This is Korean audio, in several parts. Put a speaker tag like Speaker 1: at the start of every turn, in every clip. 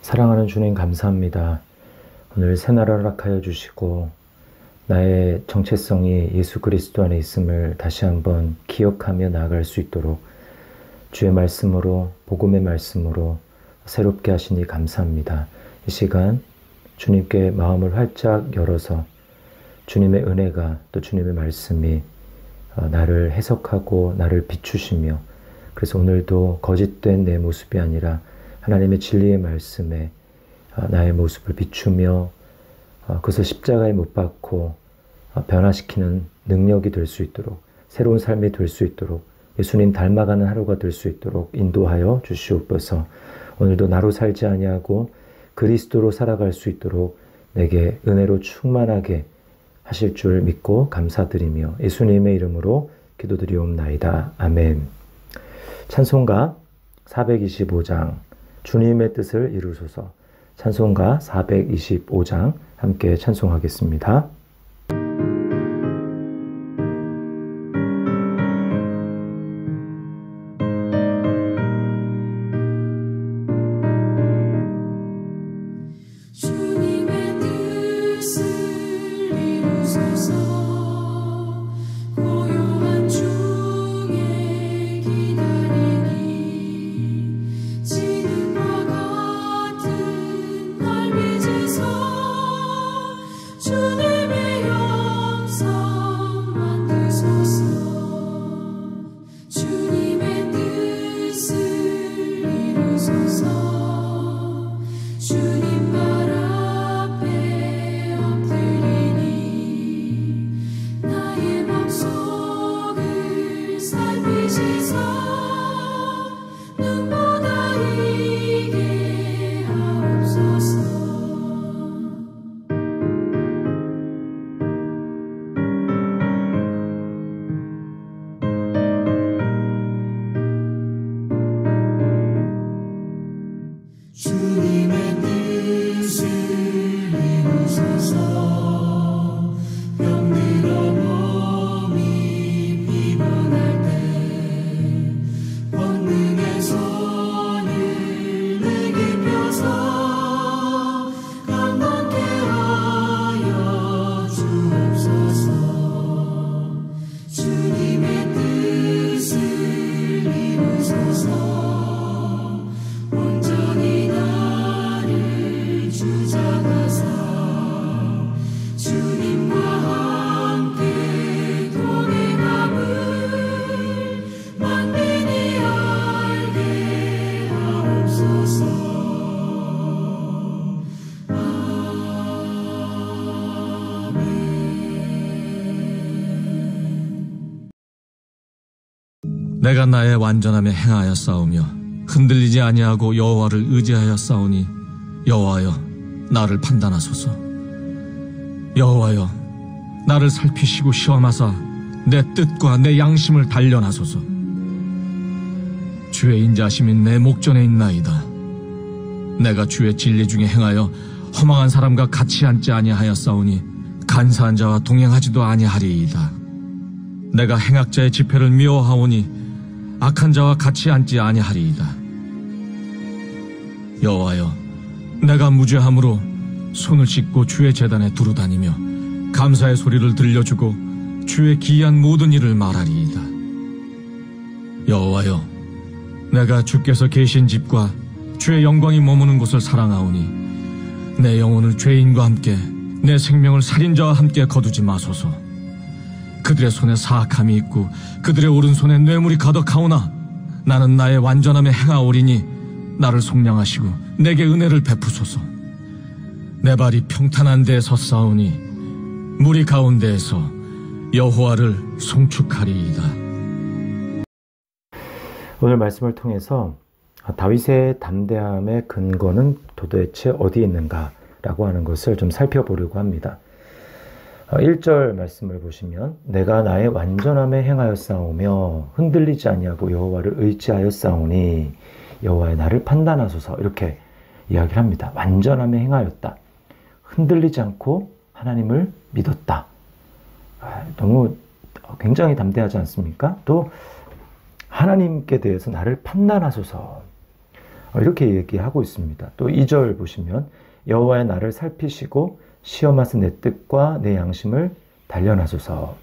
Speaker 1: 사랑하는 주님 감사합니다. 오늘 새날을 허락하여 주시고 나의 정체성이 예수 그리스도 안에 있음을 다시 한번 기억하며 나아갈 수 있도록 주의 말씀으로, 복음의 말씀으로 새롭게 하시니 감사합니다. 이 시간 주님께 마음을 활짝 열어서 주님의 은혜가 또 주님의 말씀이 나를 해석하고 나를 비추시며, 그래서 오늘도 거짓된 내 모습이 아니라 하나님의 진리의 말씀에 나의 모습을 비추며 그것을 십자가에 못 박고 변화시키는 능력이 될 수 있도록, 새로운 삶이 될 수 있도록, 예수님 닮아가는 하루가 될 수 있도록 인도하여 주시옵소서. 오늘도 나로 살지 아니하고 그리스도로 살아갈 수 있도록 내게 은혜로 충만하게 하실 줄 믿고 감사드리며 예수님의 이름으로 기도드리옵나이다. 아멘. 찬송가 425장 주님의 뜻을 이루소서. 찬송가 425장 함께 찬송하겠습니다.
Speaker 2: 내가 나의 완전함에 행하여 싸우며 흔들리지 아니하고 여호와를 의지하여 싸우니 여호와여 나를 판단하소서. 여호와여 나를 살피시고 시험하사 내 뜻과 내 양심을 단련하소서. 주의 인자하심이 내 목전에 있나이다. 내가 주의 진리 중에 행하여 허망한 사람과 같이 앉지 아니하여 싸우니 간사한 자와 동행하지도 아니하리이다. 내가 행악자의 집회를 미워하오니 악한 자와 같이 앉지 아니하리이다. 여호와여 내가 무죄함으로 손을 씻고 주의 제단에 두루 다니며 감사의 소리를 들려주고 주의 기이한 모든 일을 말하리이다. 여호와여 내가 주께서 계신 집과 주의 영광이 머무는 곳을 사랑하오니 내 영혼을 죄인과 함께 내 생명을 살인자와 함께 거두지 마소서. 그들의 손에 사악함이 있고 그들의 오른손에 뇌물이 가득하오나 나는 나의 완전함에 행하오리니 나를 속량하시고 내게 은혜를 베푸소서. 내 발이 평탄한 데에 섰사오니 무리 가운데에서 여호와를 송축하리이다.
Speaker 1: 오늘 말씀을 통해서 다윗의 담대함의 근거는 도대체 어디에 있는가 라고 하는 것을 좀 살펴보려고 합니다. 1절 말씀을 보시면 내가 나의 완전함에 행하여 싸우며 흔들리지 아니하고 여호와를 의지하여 싸우니 여호와의 나를 판단하소서, 이렇게 이야기를 합니다. 완전함에 행하였다. 흔들리지 않고 하나님을 믿었다. 너무 굉장히 담대하지 않습니까? 또 하나님께 대해서 나를 판단하소서. 이렇게 얘기하고 있습니다. 또 2절 보시면 여호와의 나를 살피시고 시험하사 내 뜻과 내 양심을 단련하소서.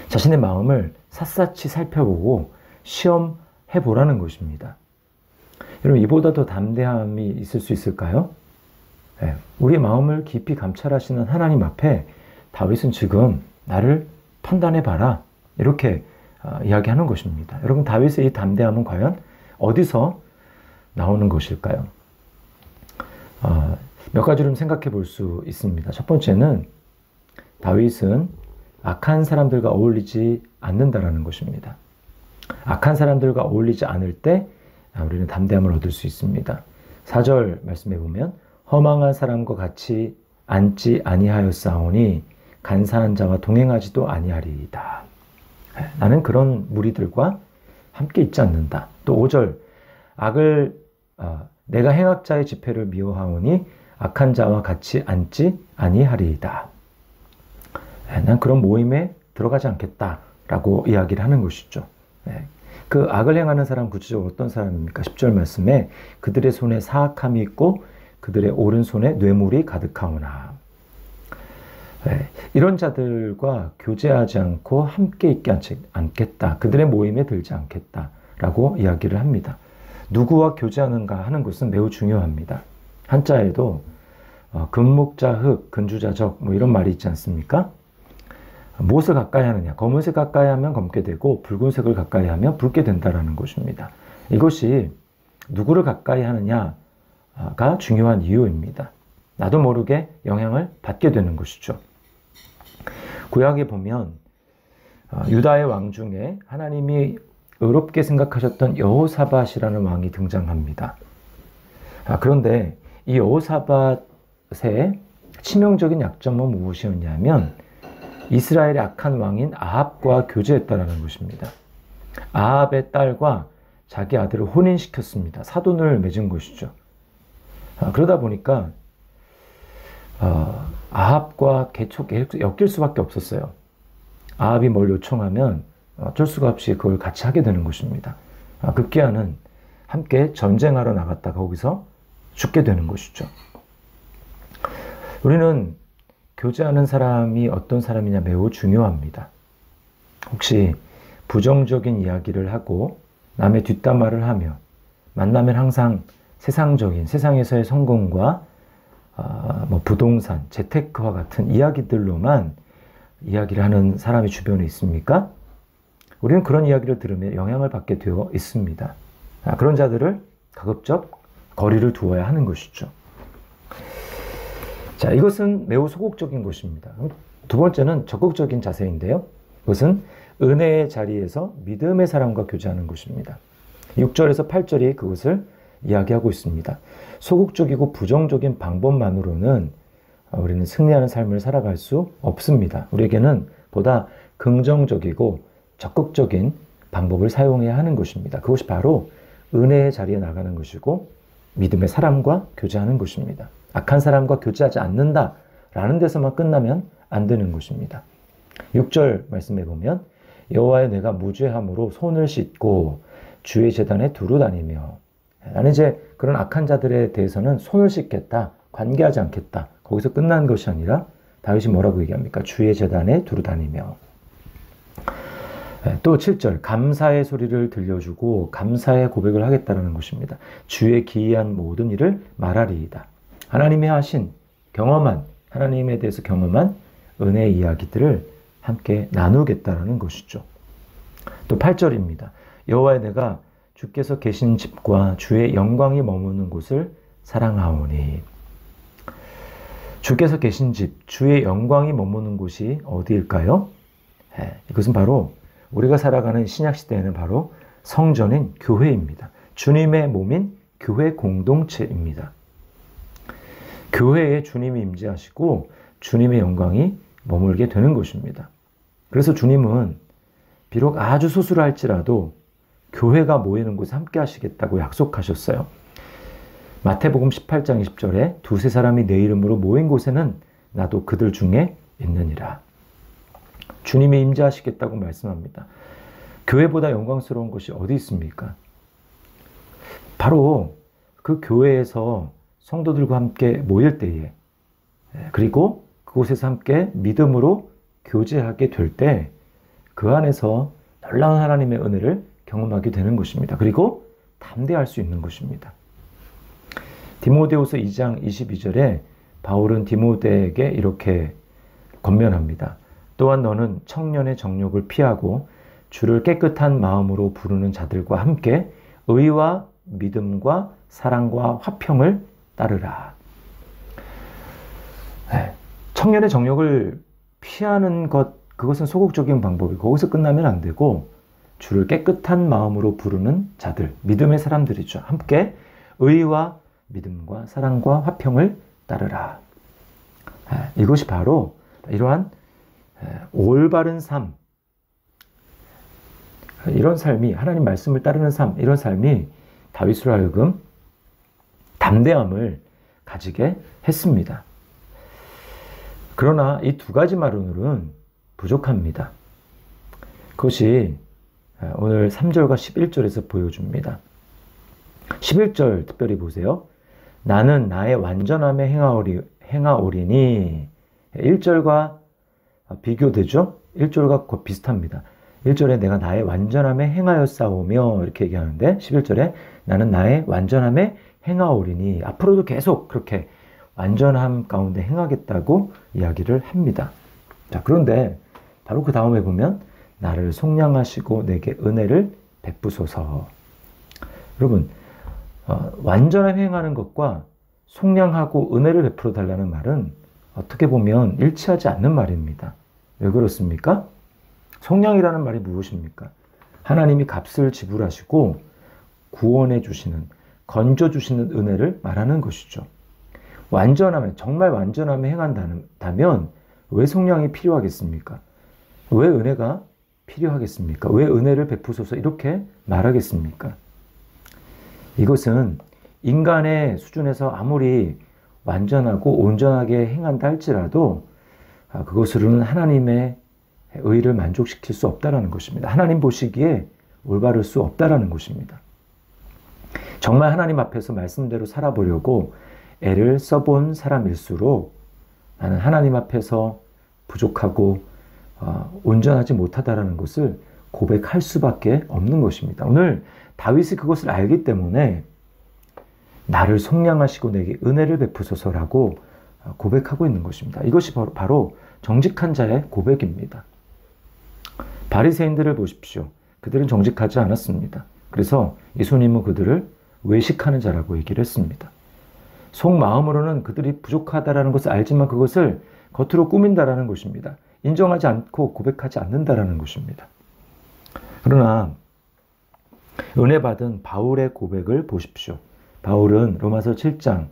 Speaker 1: 자신의 마음을 샅샅이 살펴보고 시험해 보라는 것입니다. 여러분, 이보다 더 담대함이 있을 수 있을까요? 우리 마음을 깊이 감찰하시는 하나님 앞에 다윗은 지금 나를 판단해 봐라, 이렇게 이야기하는 것입니다. 여러분, 다윗의 이 담대함은 과연 어디서 나오는 것일까요? 몇 가지를 생각해 볼 수 있습니다. 첫 번째는 다윗은 악한 사람들과 어울리지 않는다라는 것입니다. 악한 사람들과 어울리지 않을 때 우리는 담대함을 얻을 수 있습니다. 4절 말씀해 보면 허망한 사람과 같이 앉지 아니하였사오니 간사한 자와 동행하지도 아니하리이다. 나는 그런 무리들과 함께 있지 않는다. 또 5절 내가 행악자의 집회를 미워하오니 악한 자와 같이 앉지 아니하리이다. 난 그런 모임에 들어가지 않겠다라고 이야기를 하는 것이죠. 그 악을 행하는 사람 구체적으로 어떤 사람입니까? 10절 말씀에 그들의 손에 사악함이 있고 그들의 오른손에 뇌물이 가득하오나. 이런 자들과 교제하지 않고 함께 있지 않겠다. 그들의 모임에 들지 않겠다라고 이야기를 합니다. 누구와 교제하는가 하는 것은 매우 중요합니다. 한자에도 금목자흑, 근주자적 이런 말이 있지 않습니까? 무엇을 가까이 하느냐? 검은색 가까이 하면 검게 되고 붉은색을 가까이 하면 붉게 된다는 것입니다. 이것이 누구를 가까이 하느냐가 중요한 이유입니다. 나도 모르게 영향을 받게 되는 것이죠. 구약에 보면 유다의 왕 중에 하나님이 의롭게 생각하셨던 여호사밧이라는 왕이 등장합니다. 그런데 이 여호사밧의 치명적인 약점은 무엇이었냐면 이스라엘의 악한 왕인 아합과 교제했다라는 것입니다. 아합의 딸과 자기 아들을 혼인시켰습니다. 사돈을 맺은 것이죠. 그러다 보니까 아합과 엮일 수밖에 없었어요. 아합이 뭘 요청하면 어쩔 수가 없이 그걸 같이 하게 되는 것입니다. 급기야는 함께 전쟁하러 나갔다가 거기서 죽게 되는 것이죠. 우리는 교제하는 사람이 어떤 사람이냐 매우 중요합니다. 혹시 부정적인 이야기를 하고 남의 뒷담화를 하며 만나면 항상 세상에서의 성공과 부동산, 재테크와 같은 이야기들로만 이야기를 하는 사람이 주변에 있습니까? 우리는 그런 이야기를 들으며 영향을 받게 되어 있습니다. 그런 자들을 가급적 거리를 두어야 하는 것이죠. 자, 이것은 매우 소극적인 것입니다. 두 번째는 적극적인 자세인데요. 그것은 은혜의 자리에서 믿음의 사람과 교제하는 것입니다. 6절에서 8절이 그것을 이야기하고 있습니다. 소극적이고 부정적인 방법만으로는 우리는 승리하는 삶을 살아갈 수 없습니다. 우리에게는 보다 긍정적이고 적극적인 방법을 사용해야 하는 것입니다. 그것이 바로 은혜의 자리에 나가는 것이고 믿음의 사람과 교제하는 것입니다. 악한 사람과 교제하지 않는다라는 데서만 끝나면 안 되는 것입니다. 6절 말씀해 보면 여호와의 내가 무죄함으로 손을 씻고 주의 제단에 두루 다니며. 나는 이제 그런 악한 자들에 대해서는 손을 씻겠다, 관계하지 않겠다. 거기서 끝난 것이 아니라 다윗이 뭐라고 얘기합니까? 주의 제단에 두루 다니며. 또 7절 감사의 소리를 들려주고 감사의 고백을 하겠다는 것입니다. 주의 기이한 모든 일을 말하리이다. 하나님이 하신 하나님에 대해서 경험한 은혜의 이야기들을 함께 나누겠다라는 것이죠. 또 8절입니다. 여호와의 내가 주께서 계신 집과 주의 영광이 머무는 곳을 사랑하오니. 주께서 계신 집, 주의 영광이 머무는 곳이 어디일까요? 이것은 바로 우리가 살아가는 신약시대에는 바로 성전인 교회입니다. 주님의 몸인 교회 공동체입니다. 교회에 주님이 임재하시고 주님의 영광이 머물게 되는 것입니다. 그래서 주님은 비록 아주 소수할지라도 교회가 모이는 곳에 함께 하시겠다고 약속하셨어요. 마태복음 18장 20절에 두세 사람이 내 이름으로 모인 곳에는 나도 그들 중에 있느니라. 주님이 임재하시겠다고 말씀합니다. 교회보다 영광스러운 것이 어디 있습니까? 바로 그 교회에서 성도들과 함께 모일 때에, 그리고 그곳에서 함께 믿음으로 교제하게 될 때 그 안에서 놀라운 하나님의 은혜를 경험하게 되는 것입니다. 그리고 담대할 수 있는 것입니다. 디모데후서 2장 22절에 바울은 디모데에게 이렇게 권면합니다. 또한 너는 청년의 정욕을 피하고 주를 깨끗한 마음으로 부르는 자들과 함께 의와 믿음과 사랑과 화평을 따르라. 청년의 정욕을 피하는 것, 그것은 소극적인 방법이고 거기서 끝나면 안 되고 주를 깨끗한 마음으로 부르는 자들, 믿음의 사람들이죠. 함께 의와 믿음과 사랑과 화평을 따르라. 이것이 바로 이러한 올바른 삶, 이런 삶이, 하나님 말씀을 따르는 삶, 이런 삶이 다윗으로 하여금 담대함을 가지게 했습니다. 그러나 이 두 가지만으로는 부족합니다. 그것이 오늘 3절과 11절에서 보여줍니다. 11절 특별히 보세요. 나는 나의 완전함에 행하오리니. 1절과 비교되죠? 1절과 비슷합니다. 1절에 내가 나의 완전함에 행하였사오며 이렇게 얘기하는데 11절에 나는 나의 완전함에 행하오리니. 앞으로도 계속 그렇게 완전함 가운데 행하겠다고 이야기를 합니다. 자, 그런데 바로 그 다음에 보면 나를 속량하시고 내게 은혜를 베푸소서. 여러분, 완전함 행하는 것과 속량하고 은혜를 베풀어 달라는 말은 어떻게 보면 일치하지 않는 말입니다. 왜 그렇습니까? 속량이라는 말이 무엇입니까? 하나님이 값을 지불하시고 구원해 주시는, 건져 주시는 은혜를 말하는 것이죠. 완전함에, 정말 완전함에 행한다면 왜 속량이 필요하겠습니까? 왜 은혜가 필요하겠습니까? 왜 은혜를 베푸소서 이렇게 말하겠습니까? 이것은 인간의 수준에서 아무리 완전하고 온전하게 행한다 할지라도 그것으로는 하나님의 의를 만족시킬 수 없다는 것입니다. 하나님 보시기에 올바를 수 없다는 것입니다. 정말 하나님 앞에서 말씀대로 살아보려고 애를 써본 사람일수록 나는 하나님 앞에서 부족하고 온전하지 못하다라는 것을 고백할 수밖에 없는 것입니다. 오늘 다윗이 그것을 알기 때문에 나를 속량하시고 내게 은혜를 베푸소서라고 고백하고 있는 것입니다. 이것이 바로 정직한 자의 고백입니다. 바리새인들을 보십시오. 그들은 정직하지 않았습니다. 그래서 예수님은 그들을 외식하는 자라고 얘기를 했습니다. 속마음으로는 그들이 부족하다라는 것을 알지만 그것을 겉으로 꾸민다라는 것입니다. 인정하지 않고 고백하지 않는다라는 것입니다. 그러나 은혜 받은 바울의 고백을 보십시오. 바울은 로마서 7장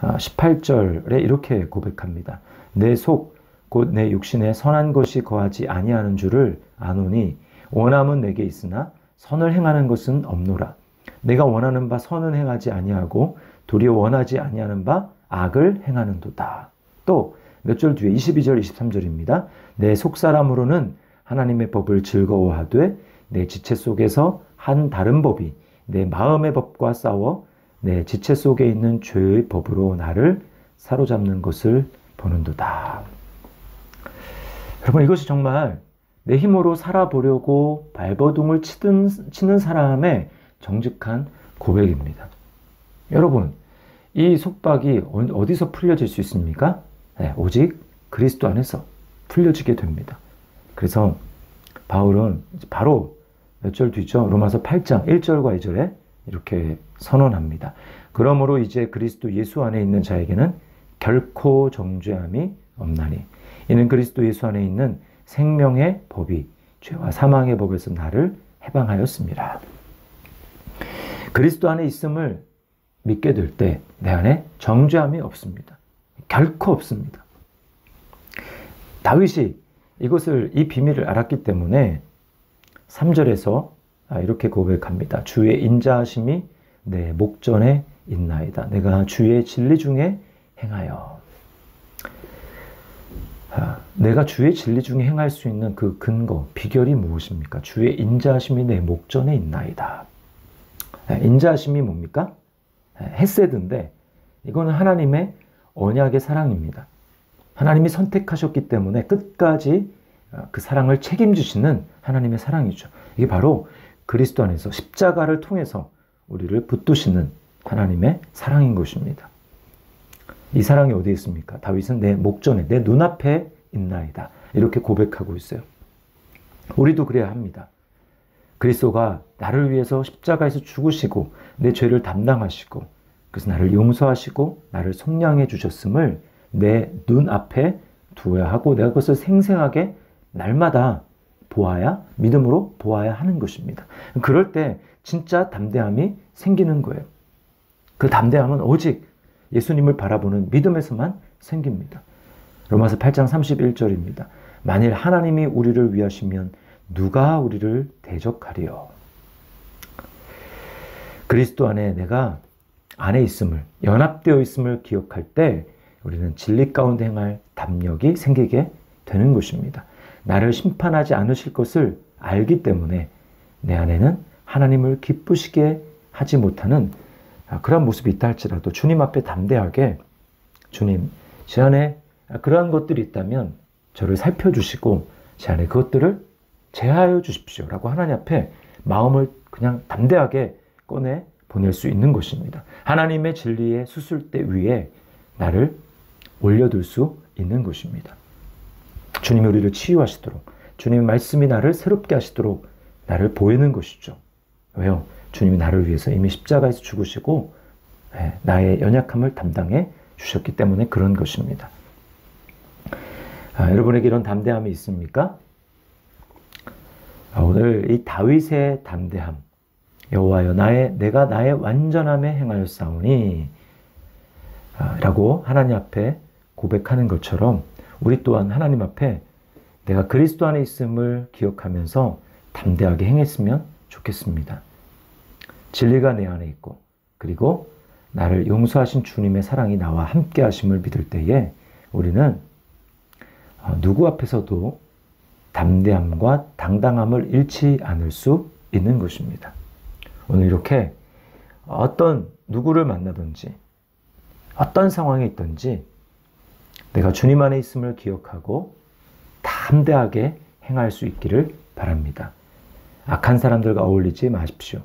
Speaker 1: 18절에 이렇게 고백합니다. 내 속 곧 내 육신에 선한 것이 거하지 아니하는 줄을 아노니 원함은 내게 있으나 선을 행하는 것은 없노라. 내가 원하는 바 선은 행하지 아니하고 도리어 원하지 아니하는 바 악을 행하는도다. 또 몇 절 뒤에 22절 23절입니다. 내 속사람으로는 하나님의 법을 즐거워하되 내 지체 속에서 한 다른 법이 내 마음의 법과 싸워 내 지체 속에 있는 죄의 법으로 나를 사로잡는 것을 보는도다. 여러분, 이것이 정말 내 힘으로 살아보려고 발버둥을 치는 사람의 정직한 고백입니다. 여러분, 이 속박이 어디서 풀려질 수 있습니까? 네, 오직 그리스도 안에서 풀려지게 됩니다. 그래서 바울은 바로 몇 절 뒤죠? 로마서 8장 1절과 2절에 이렇게 선언합니다. 그러므로 이제 그리스도 예수 안에 있는 자에게는 결코 정죄함이 없나니 이는 그리스도 예수 안에 있는 생명의 법이 죄와 사망의 법에서 나를 해방하였습니다. 그리스도 안에 있음을 믿게 될 때 내 안에 정죄함이 없습니다. 결코 없습니다. 다윗이 이 비밀을 알았기 때문에 3절에서 이렇게 고백합니다. 주의 인자하심이 내 목전에 있나이다. 내가 주의 진리 중에 행하여. 내가 주의 진리 중에 행할 수 있는 그 근거, 비결이 무엇입니까? 주의 인자하심이 내 목전에 있나이다. 인자하심이 뭡니까? 헤세드인데 이거는 하나님의 언약의 사랑입니다. 하나님이 선택하셨기 때문에 끝까지 그 사랑을 책임지시는 하나님의 사랑이죠. 이게 바로 그리스도 안에서 십자가를 통해서 우리를 붙드시는 하나님의 사랑인 것입니다. 이 사랑이 어디에 있습니까? 다윗은 내 목전에 내 눈앞에 있나이다. 이렇게 고백하고 있어요. 우리도 그래야 합니다. 그리스도가 나를 위해서 십자가에서 죽으시고 내 죄를 담당하시고 그래서 나를 용서하시고 나를 속량해 주셨음을 내 눈앞에 두어야 하고 내가 그것을 생생하게 날마다 보아야, 믿음으로 보아야 하는 것입니다. 그럴 때 진짜 담대함이 생기는 거예요. 그 담대함은 오직 예수님을 바라보는 믿음에서만 생깁니다. 로마서 8장 31절입니다. 만일 하나님이 우리를 위하시면 누가 우리를 대적하리요. 그리스도 안에 내가 안에 있음을, 연합되어 있음을 기억할 때 우리는 진리 가운데 행할 담력이 생기게 되는 것입니다. 나를 심판하지 않으실 것을 알기 때문에 내 안에는 하나님을 기쁘시게 하지 못하는 그런 모습이 있다 할지라도 주님 앞에 담대하게 주님, 제 안에 그러한 것들이 있다면 저를 살펴주시고 제 안에 그것들을 제하여 주십시오 라고 하나님 앞에 마음을 그냥 담대하게 꺼내 보낼 수 있는 것입니다. 하나님의 진리의 수술대 위에 나를 올려둘 수 있는 것입니다. 주님이 우리를 치유하시도록 주님의 말씀이 나를 새롭게 하시도록 나를 보이는 것이죠. 왜요? 주님이 나를 위해서 이미 십자가에서 죽으시고 나의 연약함을 담당해 주셨기 때문에 그런 것입니다. 여러분에게 이런 담대함이 있습니까? 오늘 이 다윗의 담대함, 여호와여 내가 나의 완전함에 행하였사오니 라고 하나님 앞에 고백하는 것처럼 우리 또한 하나님 앞에 내가 그리스도 안에 있음을 기억하면서 담대하게 행했으면 좋겠습니다. 진리가 내 안에 있고 그리고 나를 용서하신 주님의 사랑이 나와 함께 하심을 믿을 때에 우리는 누구 앞에서도 담대함과 당당함을 잃지 않을 수 있는 것입니다. 오늘 이렇게 어떤 누구를 만나든지 어떤 상황에 있든지 내가 주님 안에 있음을 기억하고 담대하게 행할 수 있기를 바랍니다. 악한 사람들과 어울리지 마십시오.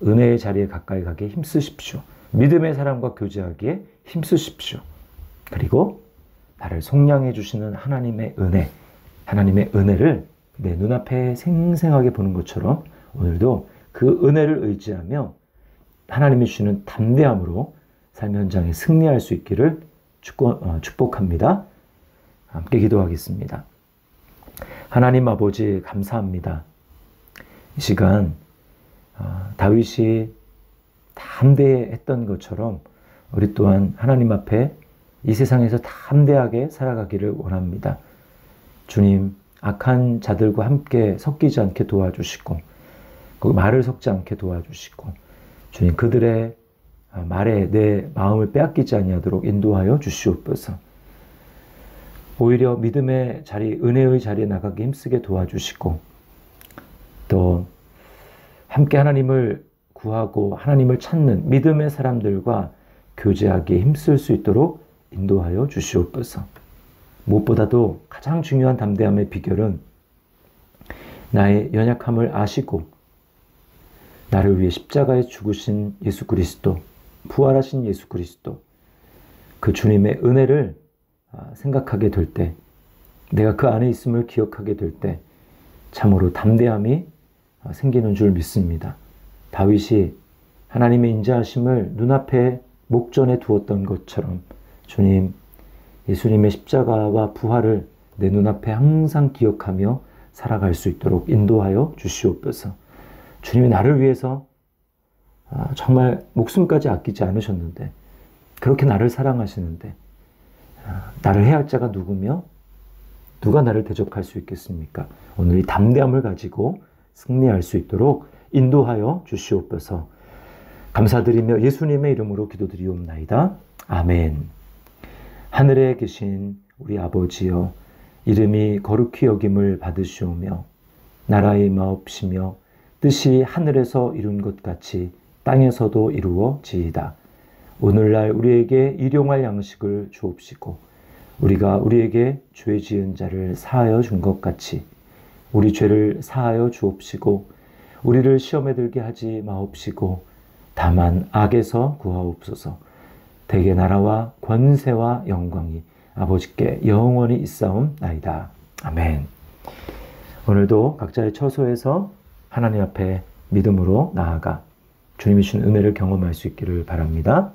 Speaker 1: 은혜의 자리에 가까이 가기에 힘쓰십시오. 믿음의 사람과 교제하기에 힘쓰십시오. 그리고 나를 속량해 주시는 하나님의 은혜를 내 눈앞에 생생하게 보는 것처럼 오늘도 그 은혜를 의지하며 하나님이 주시는 담대함으로 삶의 현장에 승리할 수 있기를 축복합니다. 함께 기도하겠습니다. 하나님 아버지 감사합니다. 이 시간 다윗이 담대했던 것처럼 우리 또한 하나님 앞에 이 세상에서 담대하게 살아가기를 원합니다. 주님, 악한 자들과 함께 섞이지 않게 도와주시고 그 말을 섞지 않게 도와주시고 주님, 그들의 말에 내 마음을 빼앗기지 아니하도록 인도하여 주시옵소서. 오히려 믿음의 자리, 은혜의 자리에 나가기 힘쓰게 도와주시고 또 함께 하나님을 구하고 하나님을 찾는 믿음의 사람들과 교제하기에 힘쓸 수 있도록 인도하여 주시옵소서. 무엇보다도 가장 중요한 담대함의 비결은 나의 연약함을 아시고 나를 위해 십자가에 죽으신 예수 그리스도, 부활하신 예수 그리스도, 그 주님의 은혜를 생각하게 될 때, 내가 그 안에 있음을 기억하게 될 때 참으로 담대함이 생기는 줄 믿습니다. 다윗이 하나님의 인자하심을 눈앞에 목전에 두었던 것처럼 주님, 예수님의 십자가와 부활을 내 눈앞에 항상 기억하며 살아갈 수 있도록 인도하여 주시옵소서. 주님이 나를 위해서 정말 목숨까지 아끼지 않으셨는데 그렇게 나를 사랑하시는데 나를 해할 자가 누구며 누가 나를 대적할 수 있겠습니까? 오늘 이 담대함을 가지고 승리할 수 있도록 인도하여 주시옵소서. 감사드리며 예수님의 이름으로 기도드리옵나이다. 아멘. 하늘에 계신 우리 아버지여, 이름이 거룩히 여김을 받으시오며 나라의 마옵시며 뜻이 하늘에서 이룬 것 같이 땅에서도 이루어지이다. 오늘날 우리에게 일용할 양식을 주옵시고 우리가 우리에게 죄 지은 자를 사하여 준 것 같이 우리 죄를 사하여 주옵시고 우리를 시험에 들게 하지 마옵시고 다만 악에서 구하옵소서. 대개 나라와 권세와 영광이 아버지께 영원히 있사옵나이다. 아멘. 오늘도 각자의 처소에서 하나님 앞에 믿음으로 나아가 주님이 주신 은혜를 경험할 수 있기를 바랍니다.